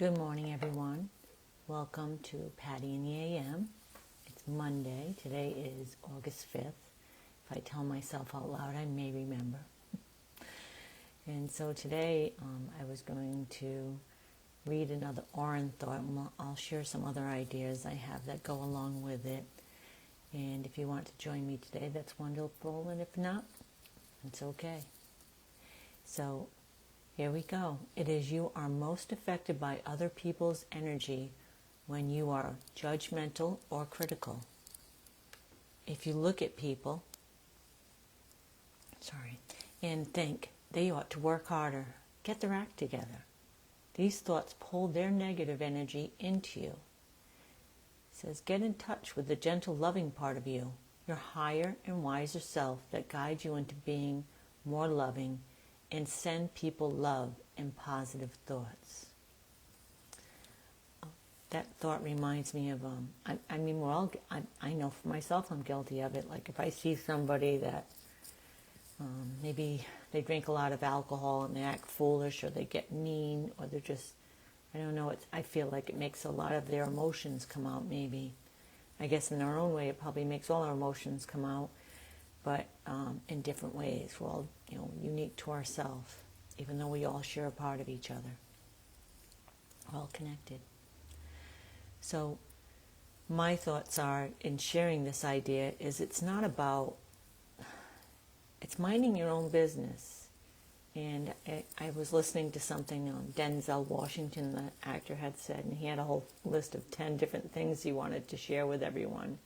Good morning, everyone. Welcome to Patty in the AM. It's Monday. Today is August 5th. If I tell myself out loud, I may remember. And so today I was going to read another Orin thought. I'll share some other ideas I have that go along with it. And if you want to join me today, that's wonderful. And if not, it's okay. So here we go. It is you are most affected by other people's energy when you are judgmental or critical. If you look at people, and think they ought to work harder, get their act together, these thoughts pull their negative energy into you. It says, get in touch with the gentle, loving part of you, your higher and wiser self that guides you into being more loving, and send people love and positive thoughts. That thought reminds me of, I know for myself I'm guilty of it. Like if I see somebody that maybe they drink a lot of alcohol and they act foolish or they get mean or they're just, I don't know, I feel like it makes a lot of their emotions come out maybe. I guess in our own way it probably makes all our emotions come out, but in different ways. We're all, unique to ourselves, even though we all share a part of each other. We're all connected. So my thoughts are, in sharing this idea, is it's minding your own business. And I was listening to something Denzel Washington, the actor, had said, and he had a whole list of 10 different things he wanted to share with everyone.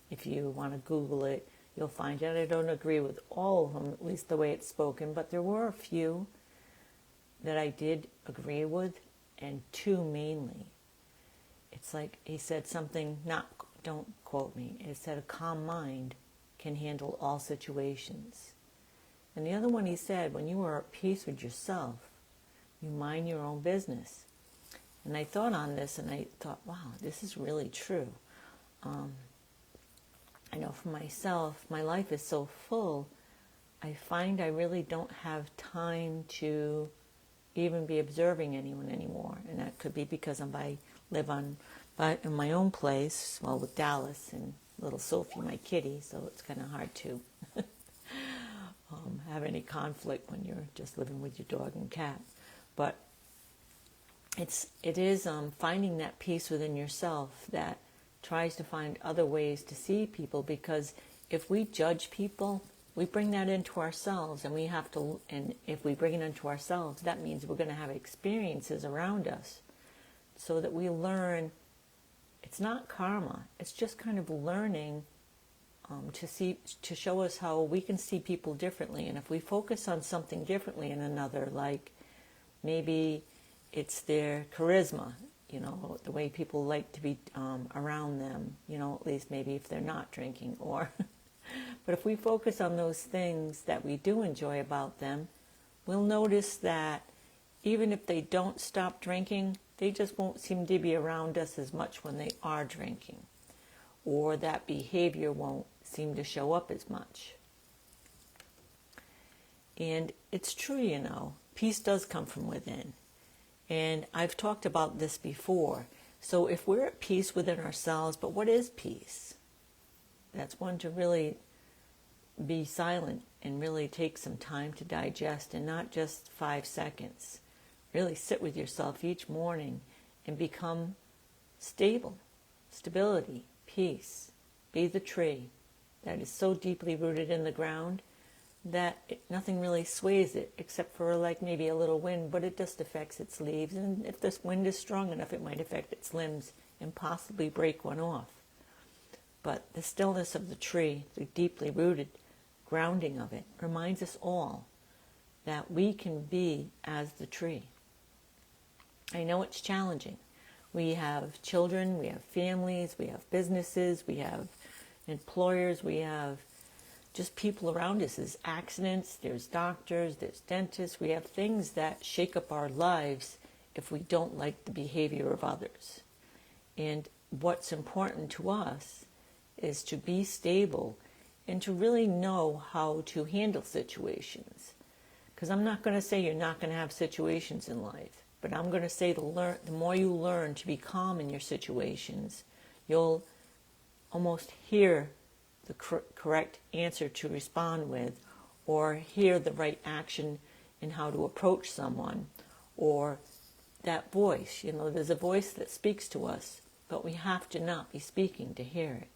If you want to Google it, you'll find it. I don't agree with all of them, at least the way it's spoken, but there were a few that I did agree with, and two mainly. It's like he said something, don't quote me, it said a calm mind can handle all situations. And the other one he said, when you are at peace with yourself, you mind your own business. And I thought on this and I thought, wow, this is really true. I know for myself, my life is so full, I find I really don't have time to even be observing anyone anymore. And that could be because I live in my own place, with Dallas and little Sophie, my kitty, so it's kind of hard to have any conflict when you're just living with your dog and cat. But it is finding that peace within yourself that tries to find other ways to see people, because if we judge people, we bring that into ourselves, and if we bring it into ourselves, that means we're going to have experiences around us so that we learn. It's not karma, it's just kind of learning to show us how we can see people differently. And if we focus on something differently in another, like maybe it's their charisma, the way people like to be around them, at least maybe if they're not drinking, but if we focus on those things that we do enjoy about them, we'll notice that even if they don't stop drinking, they just won't seem to be around us as much when they are drinking, or that behavior won't seem to show up as much. And it's true, peace does come from within. And I've talked about this before. So if we're at peace within ourselves, but what is peace? That's one to really be silent and really take some time to digest, and not just 5 seconds. Really sit with yourself each morning and become stability, peace. Be the tree that is so deeply rooted in the ground that nothing really sways it, except for maybe a little wind, but it just affects its leaves. And if this wind is strong enough, it might affect its limbs and possibly break one off. But the stillness of the tree, the deeply rooted grounding of it, reminds us all that we can be as the tree. I know it's challenging. We have children, we have families, we have businesses, we have employers, we have just people around us. There's accidents, there's doctors, there's dentists. We have things that shake up our lives if we don't like the behavior of others. And what's important to us is to be stable and to really know how to handle situations. Because I'm not going to say you're not going to have situations in life. But I'm going to say the more you learn to be calm in your situations, you'll almost hear the correct answer to respond with, or hear the right action in how to approach someone, or that voice. There's a voice that speaks to us, but we have to not be speaking to hear it.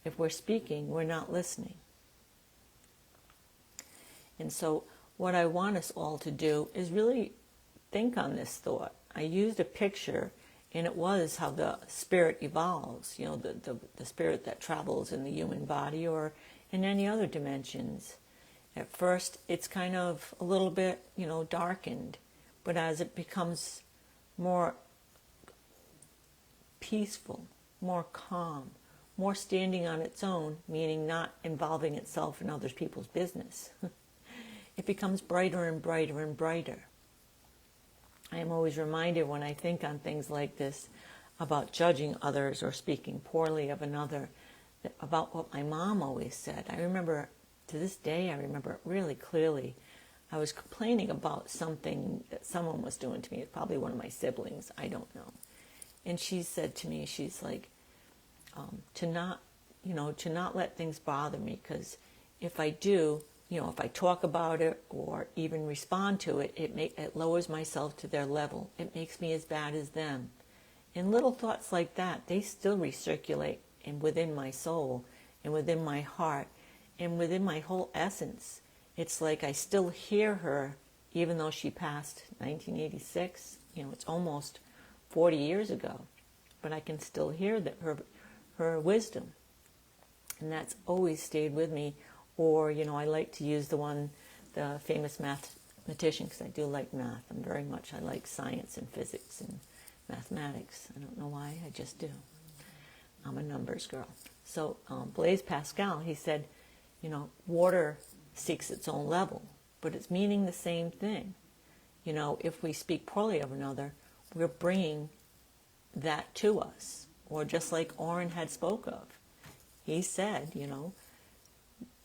If we're speaking, we're not listening. And so what I want us all to do is really think on this thought. I used a picture, and it was how the spirit evolves, the spirit that travels in the human body or in any other dimensions. At first, it's kind of a little bit, darkened, but as it becomes more peaceful, more calm, more standing on its own, meaning not involving itself in other people's business, it becomes brighter and brighter and brighter. I am always reminded when I think on things like this about judging others or speaking poorly of another, about what my mom always said. I remember, to this day, I remember it really clearly. I was complaining about something that someone was doing to me. It's probably one of my siblings, I don't know. And she said to me, she's like, to not let things bother me, because if I do, if I talk about it or even respond to it, it lowers myself to their level. It makes me as bad as them. And little thoughts like that, they still recirculate within my soul and within my heart and within my whole essence. It's like I still hear her, even though she passed 1986. It's almost 40 years ago. But I can still hear her wisdom. And that's always stayed with me. Or, I like to use the famous mathematician, because I do like math. I like science and physics and mathematics. I don't know why, I just do. I'm a numbers girl. So Blaise Pascal, he said, water seeks its own level, but it's meaning the same thing. If we speak poorly of another, we're bringing that to us. Or just like Orin had spoke of. He said,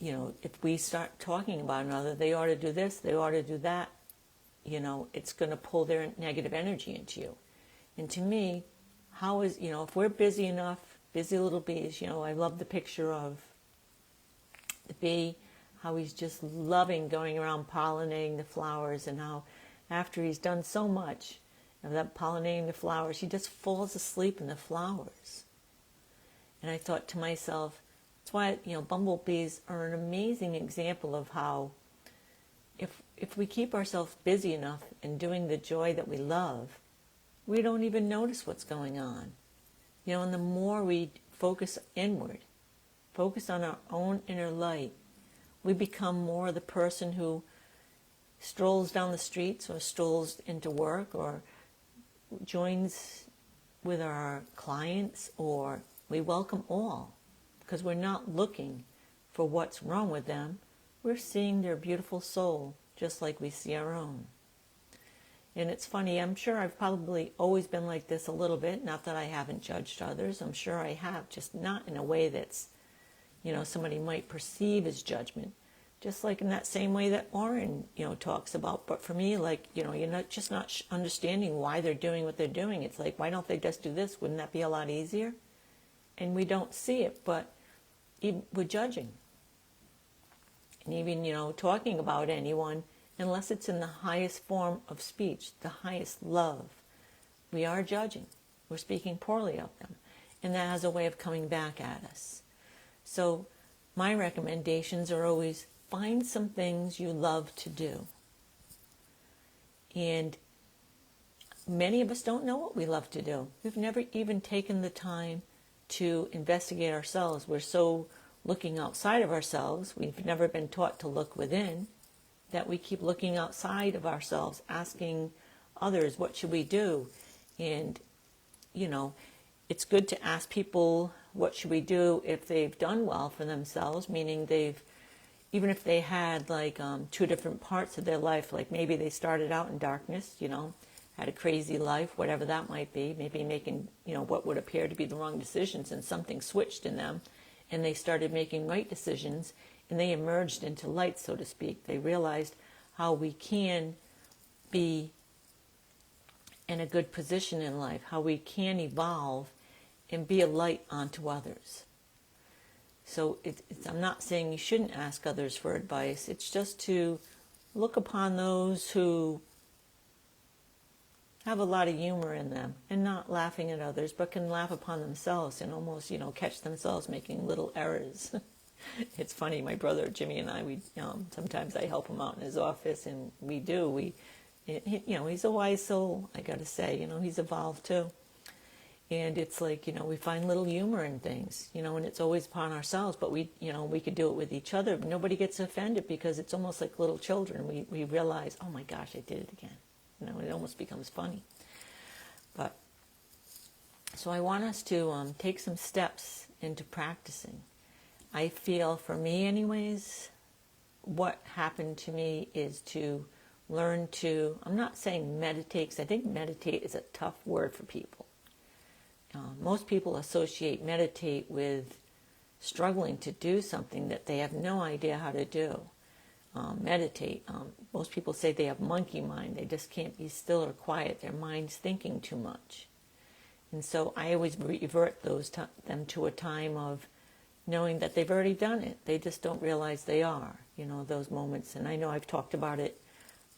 if we start talking about another, they ought to do this, they ought to do that, it's going to pull their negative energy into you. And to me, if we're busy enough, busy little bees, I love the picture of the bee, how he's just loving going around pollinating the flowers, and how after he's done so much of that pollinating the flowers, he just falls asleep in the flowers. And I thought to myself, that's why, bumblebees are an amazing example of how if we keep ourselves busy enough in doing the joy that we love, we don't even notice what's going on. And the more we focus inward, focus on our own inner light, we become more the person who strolls down the streets or strolls into work or joins with our clients, or we welcome all. Because we're not looking for what's wrong with them. We're seeing their beautiful soul just like we see our own. And it's funny, I'm sure I've probably always been like this a little bit. Not that I haven't judged others. I'm sure I have, just not in a way that's, somebody might perceive as judgment. Just like in that same way that Orin, talks about. But for me, you're not understanding why they're doing what they're doing. It's like, why don't they just do this? Wouldn't that be a lot easier? And we don't see it, but we're judging. And even, talking about anyone, unless it's in the highest form of speech, the highest love, we are judging. We're speaking poorly of them. And that has a way of coming back at us. So my recommendations are always find some things you love to do. And many of us don't know what we love to do. We've never even taken the time to investigate ourselves. We're so looking outside of ourselves, we've never been taught to look within, that we keep looking outside of ourselves, asking others, what should we do? And, it's good to ask people, what should we do if they've done well for themselves, meaning even if they had two different parts of their life, like maybe they started out in darkness, had a crazy life, whatever that might be, maybe making, what would appear to be the wrong decisions, and something switched in them, and they started making right decisions, and they emerged into light, so to speak. They realized how we can be in a good position in life, how we can evolve and be a light onto others. So I'm not saying you shouldn't ask others for advice. It's just to look upon those who have a lot of humor in them and not laughing at others, but can laugh upon themselves and almost, catch themselves making little errors. It's funny, my brother Jimmy and I, sometimes I help him out in his office, and he's a wise soul, I got to say. He's evolved too. And it's like, we find little humor in things, and it's always upon ourselves, but we could do it with each other. Nobody gets offended because it's almost like little children. We realize, oh my gosh, I did it again. It almost becomes funny. But, so I want us to take some steps into practicing. I feel, for me anyways, what happened to me is to learn to, I'm not saying meditate, because I think meditate is a tough word for people. Most people associate meditate with struggling to do something that they have no idea how to do. Meditate. Most people say they have monkey mind. They just can't be still or quiet. Their mind's thinking too much. And so I always revert them to a time of knowing that they've already done it. They just don't realize they are, those moments. And I know I've talked about it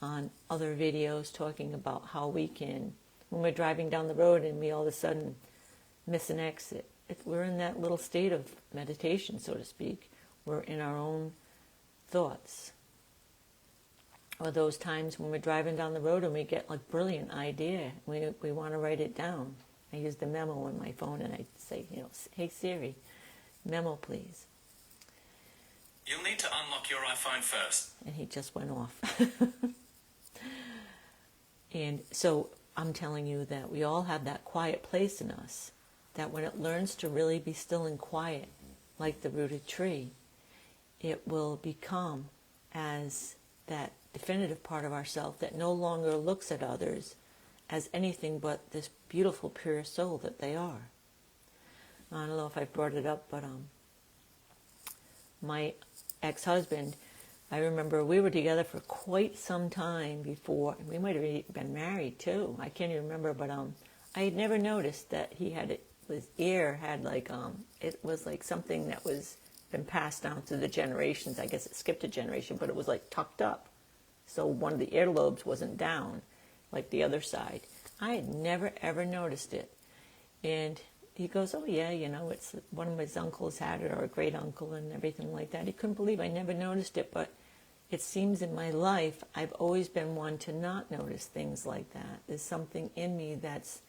on other videos, talking about how we can, when we're driving down the road and we all of a sudden miss an exit, we're in that little state of meditation, so to speak. We're in our own thoughts. Or those times when we're driving down the road and we get like brilliant idea, we want to write it down. I use the memo on my phone and I say, hey Siri, memo please. You'll need to unlock your iPhone first. And he just went off. And so I'm telling you that we all have that quiet place in us, that when it learns to really be still and quiet, like the rooted tree, it will become as that definitive part of ourselves that no longer looks at others as anything but this beautiful, pure soul that they are. I don't know if I brought it up, but my ex-husband, I remember we were together for quite some time before, and we might have been married too. I can't even remember, but I had never noticed that he had his ear had like it was like something that was been passed down through the generations. I guess it skipped a generation, but it was like tucked up, so one of the earlobes wasn't down like the other side. I had never ever noticed it, and he goes, oh yeah, it's one of his uncles had it, or a great uncle, and everything like that. He couldn't believe I never noticed it, but it seems in my life I've always been one to not notice things like that. There's something in me that's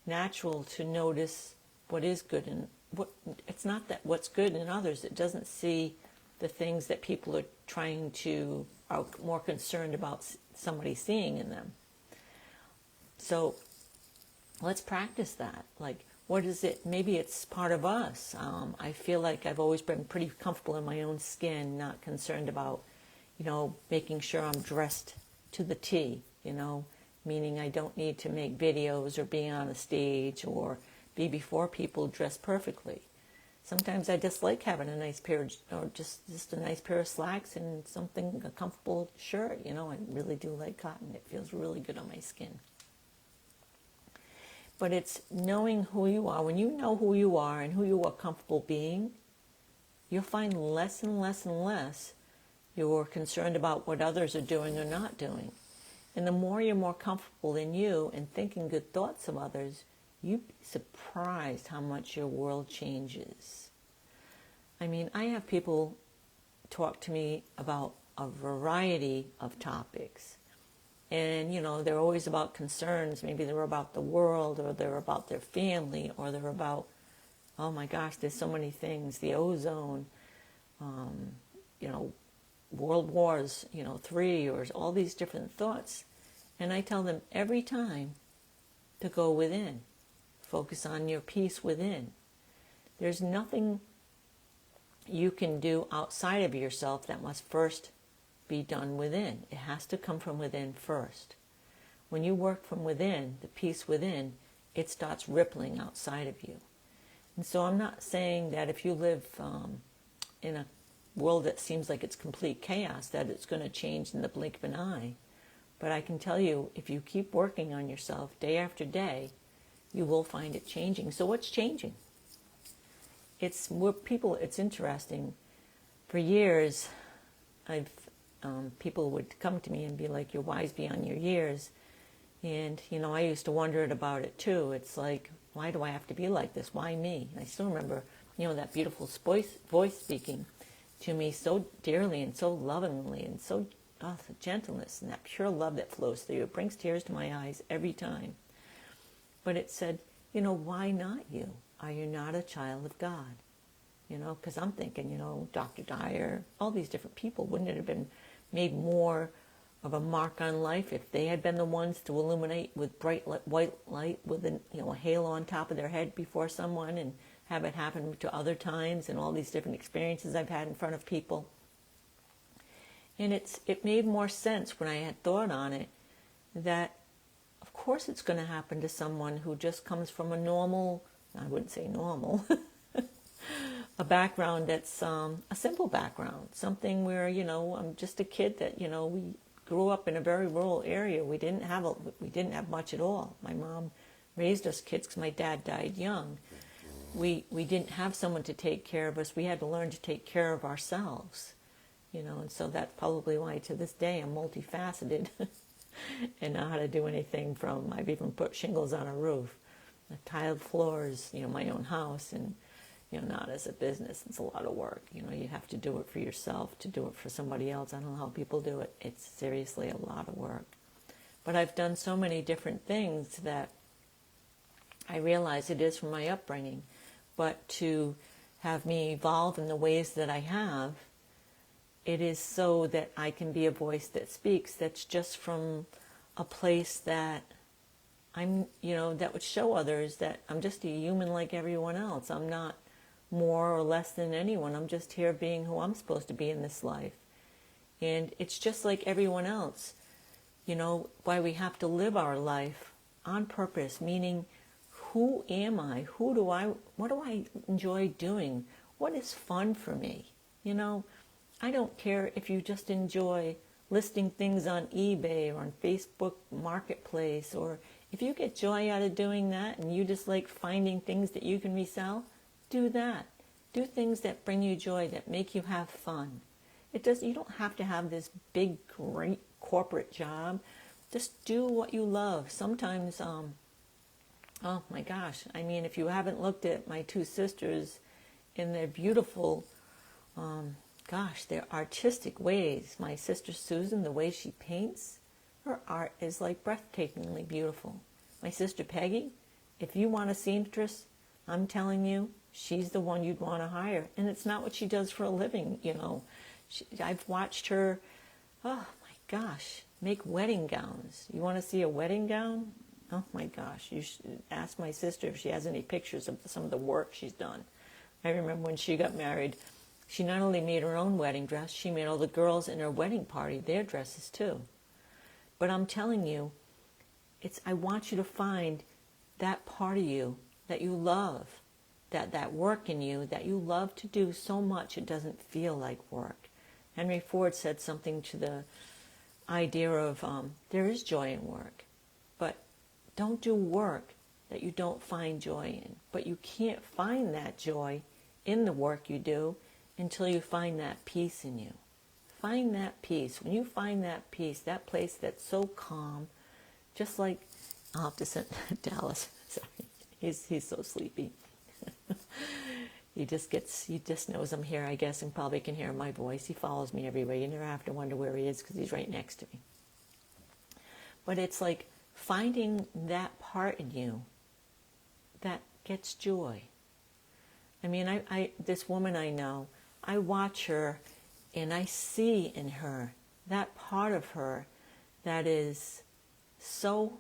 natural to notice what is good, and it's not that what's good in others. It doesn't see the things that people are more concerned about somebody seeing in them. So let's practice that. Like, what is it? Maybe it's part of us. I feel like I've always been pretty comfortable in my own skin, not concerned about, making sure I'm dressed to the T, meaning I don't need to make videos or be on a stage or be before people dressed perfectly. Sometimes I just like having a nice pair or just a nice pair of slacks and a comfortable shirt. I really do like cotton. It feels really good on my skin. But it's knowing who you are. When you know who you are and who you are comfortable being, you'll find less and less and less you're concerned about what others are doing or not doing. And the more you're more comfortable in you and thinking good thoughts of others, you'd be surprised how much your world changes. I mean, I have people talk to me about a variety of topics. And, they're always about concerns. Maybe they're about the world, or they're about their family, or they're about, oh my gosh, there's so many things, the ozone, world wars, 3, or all these different thoughts. And I tell them every time to go within. Focus on your peace within. There's nothing you can do outside of yourself that must first be done within. It has to come from within first. When you work from within, the peace within, it starts rippling outside of you. And so I'm not saying that if you live in a world that seems like it's complete chaos, that it's going to change in the blink of an eye. But I can tell you, if you keep working on yourself day after day, you will find it changing. So what's changing? It's more people. It's interesting. For years, people would come to me and be like, "You're wise beyond your years," and I used to wonder about it too. It's like, why do I have to be like this? Why me? I still remember, that beautiful voice speaking to me so dearly and so lovingly and so the gentleness and that pure love that flows through you. It brings tears to my eyes every time. But it said, why not you? Are you not a child of God? Because I'm thinking, Dr. Dyer, all these different people, wouldn't it have been made more of a mark on life if they had been the ones to illuminate with bright white light with a halo on top of their head before someone and have it happen to other times and all these different experiences I've had in front of people? And it made more sense when I had thought on it that of course it's going to happen to someone who just comes from a normal, I wouldn't say normal, a background that's a simple background, something where, I'm just a kid that, we grew up in a very rural area. We didn't have much at all. My mom raised us kids because my dad died young. We didn't have someone to take care of us. We had to learn to take care of ourselves, and so that's probably why to this day I'm multifaceted and know how to do anything from, I've even put shingles on a roof, tiled floors, my own house, and, not as a business. It's a lot of work. You have to do it for yourself, to do it for somebody else. I don't know how people do it. It's seriously a lot of work. But I've done so many different things that I realize it is from my upbringing. But to have me evolve in the ways that I have, it is so that I can be a voice that speaks, that's just from a place that I'm, that would show others that I'm just a human like everyone else. I'm not more or less than anyone. I'm just here being who I'm supposed to be in this life. And it's just like everyone else. Why we have to live our life on purpose, meaning who am I? What do I enjoy doing? What is fun for me? I don't care if you just enjoy listing things on eBay or on Facebook Marketplace, or if you get joy out of doing that and you just like finding things that you can resell, do that. Do things that bring you joy, that make you have fun. You don't have to have this big, great corporate job. Just do what you love. Sometimes, oh my gosh, if you haven't looked at my two sisters in their beautiful, their artistic ways. My sister Susan, the way she paints, her art is like breathtakingly beautiful. My sister Peggy, if you want a seamstress, I'm telling you, she's the one you'd want to hire. And it's not what she does for a living, I've watched her, oh my gosh, make wedding gowns. You want to see a wedding gown? Oh my gosh, you should ask my sister if she has any pictures of some of the work she's done. I remember when she got married, she not only made her own wedding dress, she made all the girls in her wedding party their dresses too. But I'm telling you, I want you to find that part of you that you love, that work in you that you love to do so much it doesn't feel like work. Henry Ford said something to the idea of there is joy in work, but don't do work that you don't find joy in. But you can't find that joy in the work you do until you find that peace in you. Find that peace. When you find that peace, that place that's so calm, just like, I'll have to send Dallas. Sorry, he's so sleepy. He just knows I'm here, I guess, and probably can hear my voice. He follows me everywhere. You never have to wonder where he is because he's right next to me. But it's like finding that part in you that gets joy. This woman I know, I watch her and I see in her that part of her that is so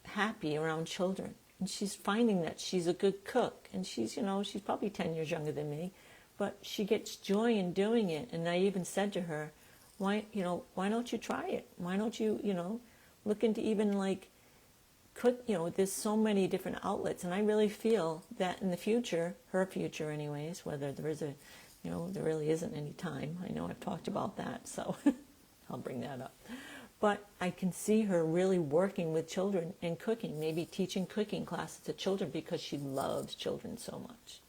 happy around children. And she's finding that she's a good cook. And she's probably 10 years younger than me, but she gets joy in doing it. And I even said to her, why don't you try it? Why don't you, look into even like cook, there's so many different outlets. And I really feel that in the future, her future anyways, whether there is there really isn't any time. I know I've talked about that, so I'll bring that up. But I can see her really working with children and cooking, maybe teaching cooking classes to children because she loves children so much.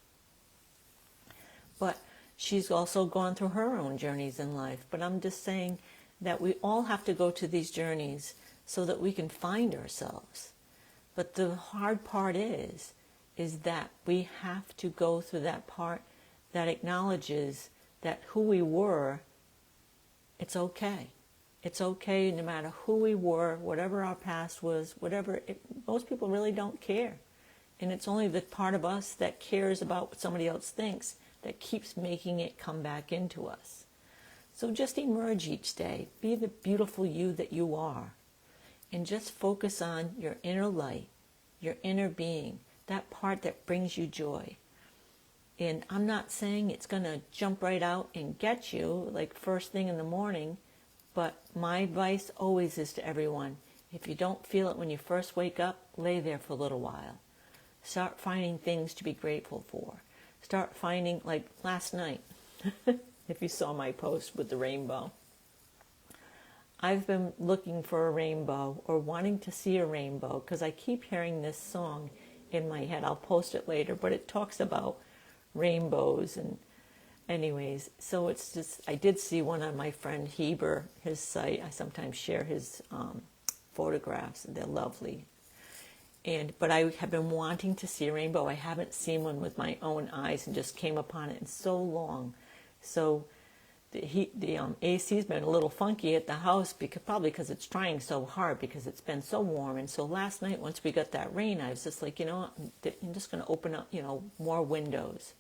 But she's also gone through her own journeys in life. But I'm just saying that we all have to go to these journeys so that we can find ourselves. But the hard part is that we have to go through that part that acknowledges that who we were, it's okay. It's okay no matter who we were, whatever our past was, most people really don't care. And it's only the part of us that cares about what somebody else thinks that keeps making it come back into us. So just emerge each day. Be the beautiful you that you are. And just focus on your inner light, your inner being, that part that brings you joy. And I'm not saying it's going to jump right out and get you like first thing in the morning, but my advice always is to everyone, if you don't feel it when you first wake up, lay there for a little while. Start finding things to be grateful for. Start finding, like last night, if you saw my post with the rainbow. I've been looking for a rainbow or wanting to see a rainbow because I keep hearing this song in my head. I'll post it later, but it talks about rainbows and anyways. So it's just, I did see one on my friend Heber, his site. I sometimes share his photographs. They're lovely. But I have been wanting to see a rainbow. I haven't seen one with my own eyes and just came upon it in so long. So the AC's been a little funky at the house probably because it's trying so hard because it's been so warm. And so last night, once we got that rain, I was just like, you know what, I'm just going to open up, more windows.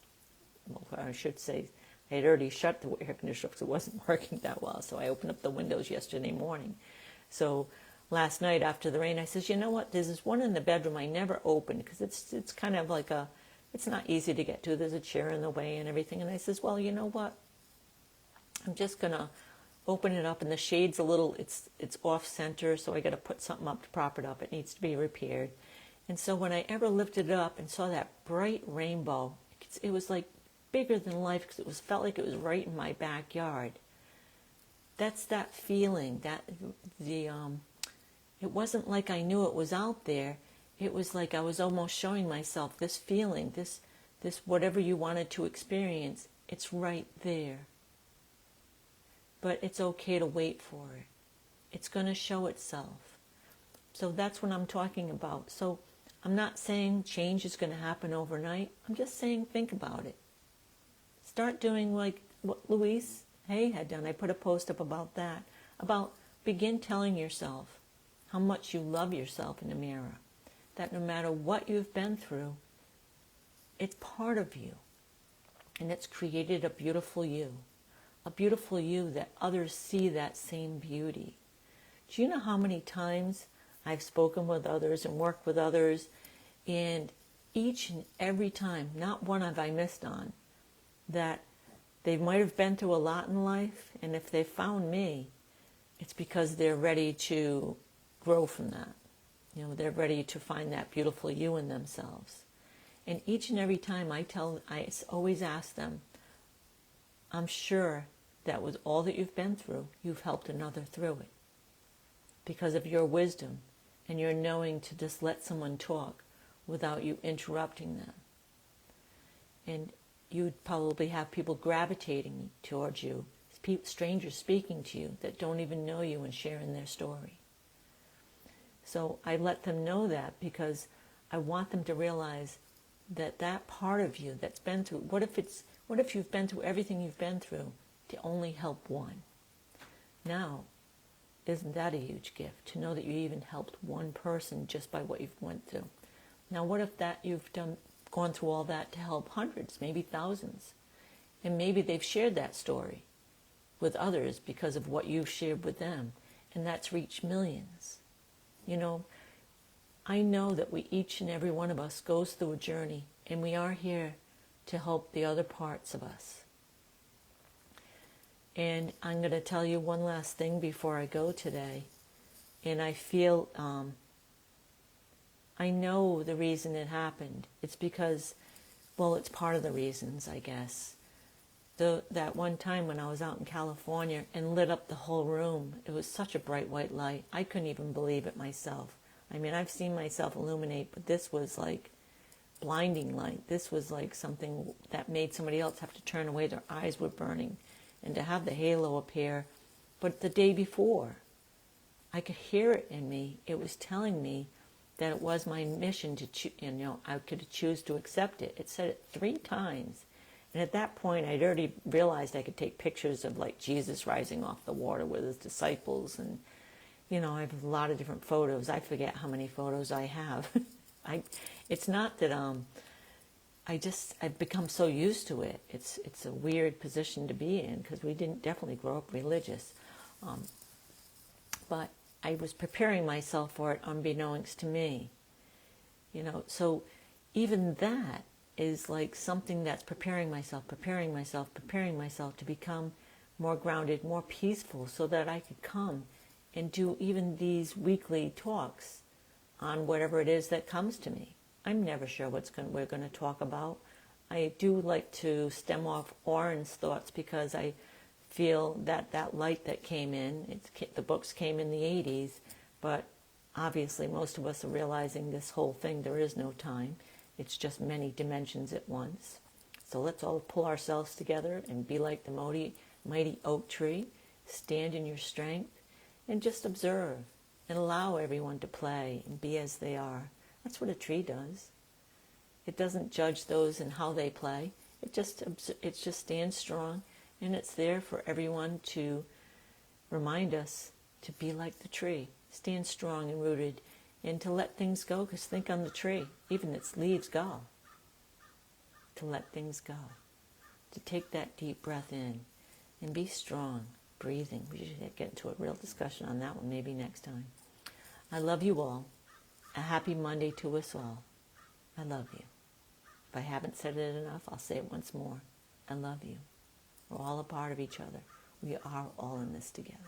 Well, I should say, I had already shut the air conditioner because it wasn't working that well. So I opened up the windows yesterday morning. So last night after the rain, I says, you know what, there's this one in the bedroom I never opened because it's kind of like it's not easy to get to. There's a chair in the way and everything. And I says, well, you know what? I'm just going to open it up, and the shade's a little, it's off center, so I got to put something up to prop it up. It needs to be repaired. And so when I ever lifted it up and saw that bright rainbow, it was like bigger than life because it felt like it was right in my backyard. That's that feeling, it wasn't like I knew it was out there. It was like I was almost showing myself this feeling, this whatever you wanted to experience, it's right there. But it's okay to wait for it. It's going to show itself. So that's what I'm talking about. So I'm not saying change is going to happen overnight. I'm just saying think about it. Start doing like what Louise Hay had done. I put a post up about that. About begin telling yourself how much you love yourself in the mirror. That no matter what you've been through, it's part of you. And it's created a beautiful you. A beautiful you that others see that same beauty. Do you know how many times I've spoken with others and worked with others, and each and every time, not one have I missed on, that they might have been through a lot in life, and if they found me, it's because they're ready to grow from that. They're ready to find that beautiful you in themselves. And each and every time I always ask them, I'm sure that with all that you've been through, you've helped another through it. Because of your wisdom and your knowing to just let someone talk without you interrupting them. And you'd probably have people gravitating towards you, strangers speaking to you that don't even know you and sharing their story. So I let them know that because I want them to realize that that part of you that's been through, what if you've been through everything you've been through to only help one? Now, isn't that a huge gift to know that you even helped one person just by what you've went through? Now, what if that you've gone through all that to help hundreds, maybe thousands, and maybe they've shared that story with others because of what you've shared with them, and that's reached millions. I know that each and every one of us goes through a journey, and we are here to help the other parts of us. And I'm going to tell you one last thing before I go today. And I feel, I know the reason it happened. It's because, well, it's part of the reasons, I guess. that one time when I was out in California and lit up the whole room. It was such a bright white light. I couldn't even believe it myself. I mean, I've seen myself illuminate, but this was like blinding light. This was like something that made somebody else have to turn away. Their eyes were burning. And to have the halo appear. But the day before, I could hear it in me. It was telling me that it was my mission to, I could choose to accept it. It said it 3 times. And at that point, I'd already realized I could take pictures of like Jesus rising off the water with his disciples. And, I have a lot of different photos. I forget how many photos I have. It's not that I've become so used to it. It's a weird position to be in because we didn't definitely grow up religious. But I was preparing myself for it unbeknownst to me. So even that is like something that's preparing myself to become more grounded, more peaceful, so that I could come and do even these weekly talks on whatever it is that comes to me. I'm never sure we're going to talk about. I do like to stem off Orin's thoughts because I feel that light that came in, the books came in the 80s, but obviously most of us are realizing this whole thing, there is no time. It's just many dimensions at once. So let's all pull ourselves together and be like the mighty oak tree, stand in your strength, and just observe and allow everyone to play and be as they are. That's what a tree does. It doesn't judge those and how they play. It just stands strong, and it's there for everyone to remind us to be like the tree, stand strong and rooted, and to let things go, because think on the tree, even its leaves go. To let things go, to take that deep breath in and be strong, breathing. We should get into a real discussion on that one maybe next time. I love you all. A happy Monday to us all. I love you. If I haven't said it enough, I'll say it once more. I love you. We're all a part of each other. We are all in this together.